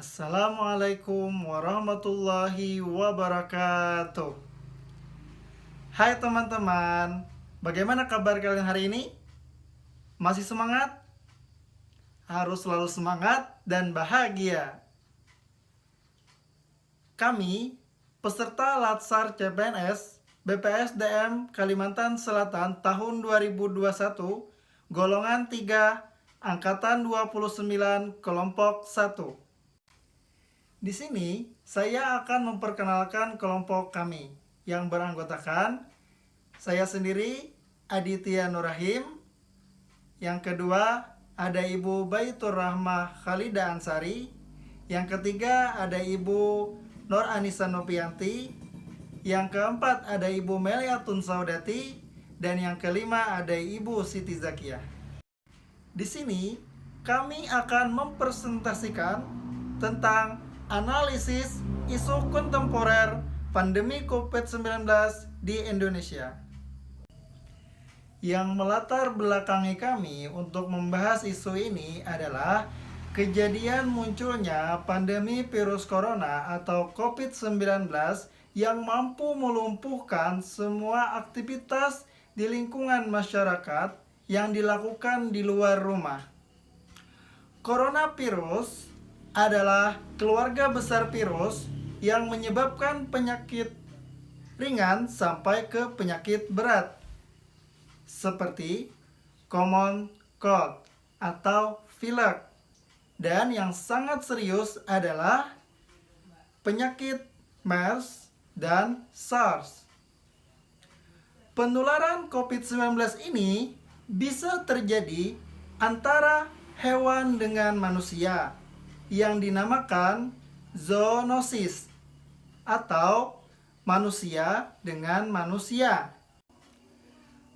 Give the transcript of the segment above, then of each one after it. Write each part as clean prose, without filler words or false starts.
Assalamualaikum warahmatullahi wabarakatuh. Hai teman-teman, bagaimana kabar kalian hari ini? Masih semangat? Harus selalu semangat dan bahagia. Kami, peserta Latsar CPNS BPSDM Kalimantan Selatan tahun 2021, golongan 3, angkatan 29, kelompok 1. Di sini, saya akan memperkenalkan kelompok kami yang beranggotakan saya sendiri, Aditya Nurrahim. Yang kedua, ada Ibu Baitur Rahmah Khalida Ansari. Yang ketiga, ada Ibu Nur Anissa Nopianti. Yang keempat, ada Ibu Meliatun Saudati. Dan yang kelima, ada Ibu Siti Zakiyah. Di sini, kami akan mempresentasikan tentang analisis isu kontemporer pandemi COVID-19 di Indonesia. Yang melatar belakangi kami untuk membahas isu ini adalah kejadian munculnya pandemi virus corona atau COVID-19 yang mampu melumpuhkan semua aktivitas di lingkungan masyarakat yang dilakukan di luar rumah. Coronavirus adalah keluarga besar virus yang menyebabkan penyakit ringan sampai ke penyakit berat seperti common cold atau pilek, dan yang sangat serius adalah penyakit MERS dan SARS. Penularan COVID-19 ini bisa terjadi antara hewan dengan manusia yang dinamakan zoonosis atau manusia dengan manusia.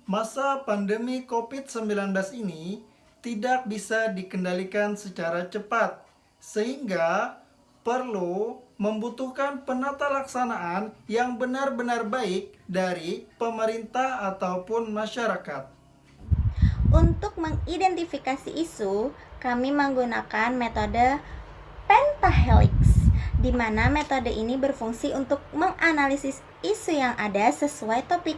Masa pandemi COVID-19 ini tidak bisa dikendalikan secara cepat, sehingga perlu membutuhkan penata laksanaan yang benar-benar baik dari pemerintah ataupun masyarakat. Untuk mengidentifikasi isu, kami menggunakan metode pentahelix, di mana metode ini berfungsi untuk menganalisis isu yang ada sesuai topik.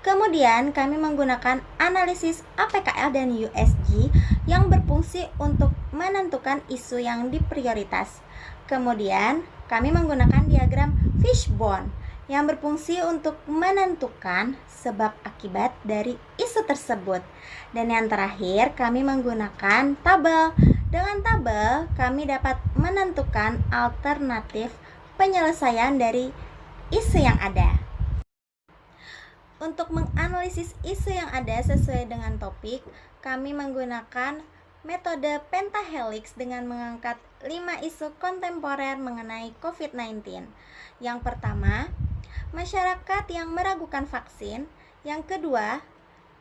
Kemudian kami menggunakan analisis APKL dan USG yang berfungsi untuk menentukan isu yang diprioritas. Kemudian kami menggunakan diagram fishbone yang berfungsi untuk menentukan sebab akibat dari isu tersebut. Dan yang terakhir, kami menggunakan tabel. Dengan tabel, kami dapat menentukan alternatif penyelesaian dari isu yang ada. Untuk menganalisis isu yang ada sesuai dengan topik, kami menggunakan metode pentahelix dengan mengangkat 5 isu kontemporer mengenai COVID-19. Yang pertama, masyarakat yang meragukan vaksin. Yang kedua,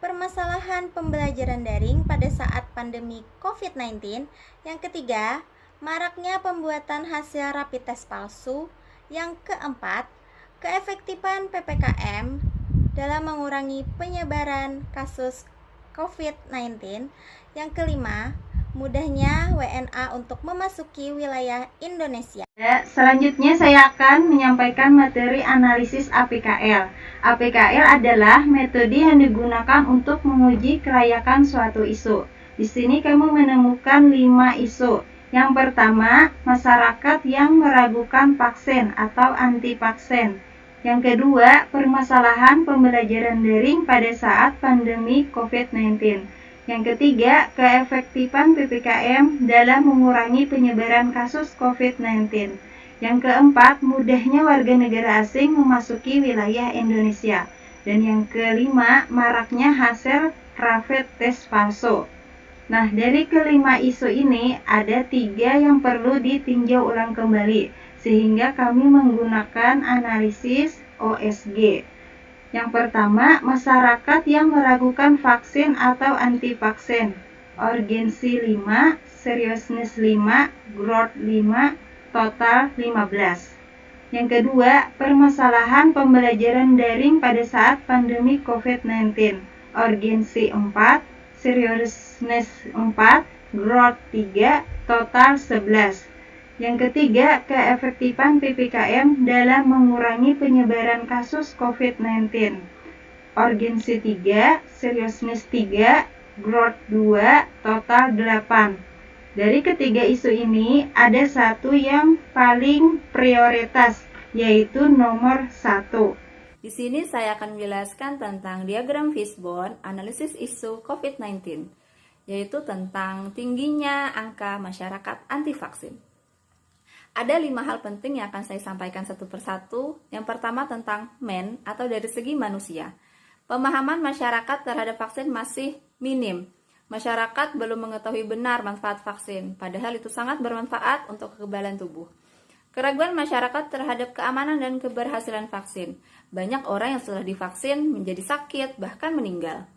permasalahan pembelajaran daring pada saat pandemi COVID-19. Yang ketiga, maraknya pembuatan hasil rapid test palsu. Yang keempat, keefektifan PPKM dalam mengurangi penyebaran kasus COVID-19. Yang kelima, mudahnya WNA untuk memasuki wilayah Indonesia. Selanjutnya saya akan menyampaikan materi analisis APKL. APKL adalah metode yang digunakan untuk menguji kelayakan suatu isu. Di sini kamu menemukan 5 isu. Yang pertama, masyarakat yang meragukan vaksin atau anti vaksin. Yang kedua, permasalahan pembelajaran daring pada saat pandemi COVID-19. Yang ketiga, keefektifan PPKM dalam mengurangi penyebaran kasus COVID-19. Yang keempat, mudahnya warga negara asing memasuki wilayah Indonesia. Dan yang kelima, maraknya hasil rapid test palsu. Nah, dari kelima isu ini, ada 3 yang perlu ditinjau ulang kembali, sehingga kami menggunakan analisis OSG. Yang pertama, masyarakat yang meragukan vaksin atau anti vaksin. Urgensi 5, seriousness 5, growth 5, total 15. Yang kedua, permasalahan pembelajaran daring pada saat pandemi COVID-19. Urgensi 4, seriousness 4, growth 3, total 11. Yang ketiga, keefektifan PPKM dalam mengurangi penyebaran kasus COVID-19. Urgensi 3, seriousness 3, growth 2, total 8. Dari ketiga isu ini, ada satu yang paling prioritas, yaitu nomor 1. Di sini saya akan menjelaskan tentang diagram fishbone analisis isu COVID-19, yaitu tentang tingginya angka masyarakat anti vaksin. Ada 5 hal penting yang akan saya sampaikan satu persatu. Yang pertama tentang men atau dari segi manusia. Pemahaman masyarakat terhadap vaksin masih minim. Masyarakat belum mengetahui benar manfaat vaksin, padahal itu sangat bermanfaat untuk kekebalan tubuh. Keraguan masyarakat terhadap keamanan dan keberhasilan vaksin. Banyak orang yang setelah divaksin menjadi sakit, bahkan meninggal.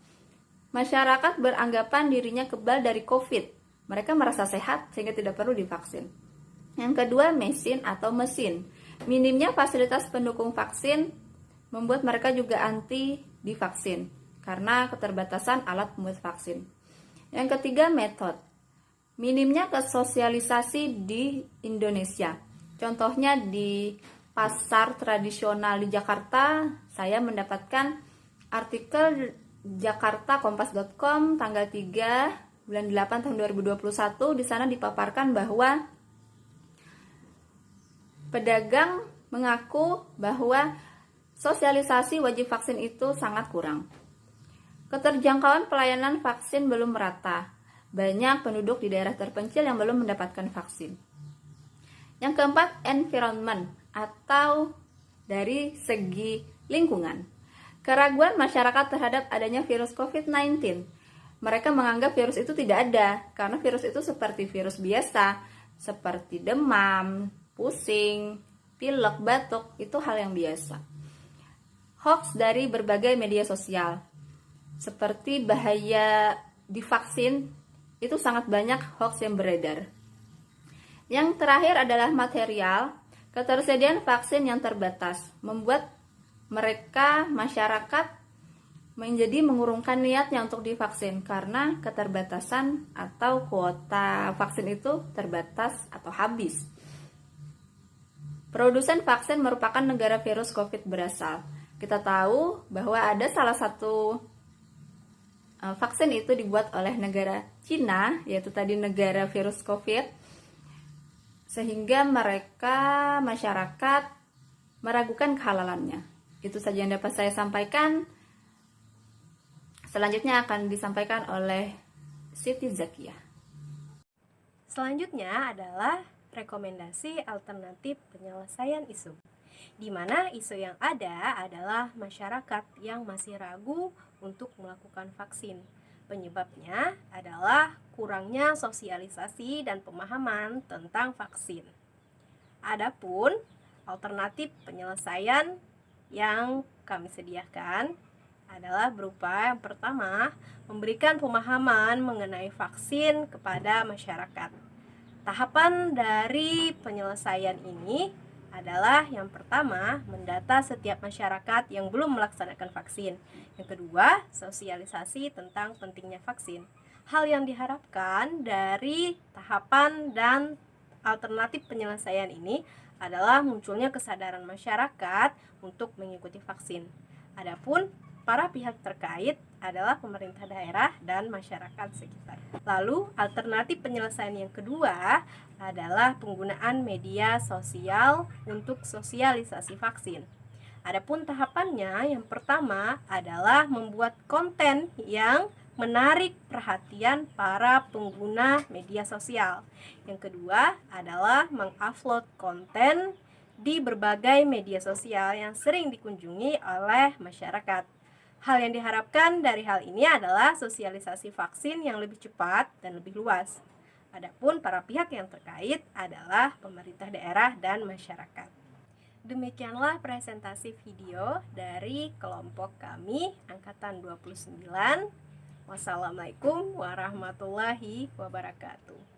Masyarakat beranggapan dirinya kebal dari COVID. Mereka merasa sehat sehingga tidak perlu divaksin. Yang kedua, mesin atau mesin. Minimnya fasilitas pendukung vaksin membuat mereka juga anti divaksin karena keterbatasan alat pembuat vaksin. Yang ketiga, metode. Minimnya kesosialisasi di Indonesia. Contohnya di pasar tradisional di Jakarta, saya mendapatkan artikel jakartakompas.com tanggal 3 bulan 8 tahun 2021. Di sana dipaparkan bahwa pedagang mengaku bahwa sosialisasi wajib vaksin itu sangat kurang. Keterjangkauan pelayanan vaksin belum merata. Banyak penduduk di daerah terpencil yang belum mendapatkan vaksin. Yang keempat, environment atau dari segi lingkungan. Keraguan masyarakat terhadap adanya virus COVID-19. Mereka menganggap virus itu tidak ada karena virus itu seperti virus biasa, seperti demam, pusing, pilek, batuk, itu hal yang biasa. Hoax dari berbagai media sosial, seperti bahaya divaksin, itu sangat banyak hoax yang beredar. Yang terakhir adalah material. Ketersediaan vaksin yang terbatas membuat mereka, masyarakat, menjadi mengurungkan niatnya untuk divaksin karena keterbatasan atau kuota vaksin itu terbatas atau habis. Produsen vaksin merupakan negara virus COVID berasal. Kita tahu bahwa ada salah satu vaksin itu dibuat oleh negara Cina, yaitu tadi negara virus COVID, sehingga mereka, masyarakat, meragukan kehalalannya. Itu saja yang dapat saya sampaikan. Selanjutnya akan disampaikan oleh Siti Zakiah. Selanjutnya adalah rekomendasi alternatif penyelesaian isu, di mana isu yang ada adalah masyarakat yang masih ragu untuk melakukan vaksin. Penyebabnya adalah kurangnya sosialisasi dan pemahaman tentang vaksin. Adapun alternatif penyelesaian yang kami sediakan adalah berupa yang pertama, memberikan pemahaman mengenai vaksin kepada masyarakat. Tahapan dari penyelesaian ini adalah yang pertama, mendata setiap masyarakat yang belum melaksanakan vaksin. Yang kedua, sosialisasi tentang pentingnya vaksin. Hal yang diharapkan dari tahapan dan alternatif penyelesaian ini adalah munculnya kesadaran masyarakat untuk mengikuti vaksin. Adapun para pihak terkait adalah pemerintah daerah dan masyarakat sekitar. Lalu, alternatif penyelesaian yang kedua adalah penggunaan media sosial untuk sosialisasi vaksin. Adapun tahapannya, yang pertama adalah membuat konten yang menarik perhatian para pengguna media sosial. Yang kedua adalah mengupload konten di berbagai media sosial yang sering dikunjungi oleh masyarakat. Hal yang diharapkan dari hal ini adalah sosialisasi vaksin yang lebih cepat dan lebih luas. Adapun para pihak yang terkait adalah pemerintah daerah dan masyarakat. Demikianlah presentasi video dari kelompok kami angkatan 29. Wassalamualaikum warahmatullahi wabarakatuh.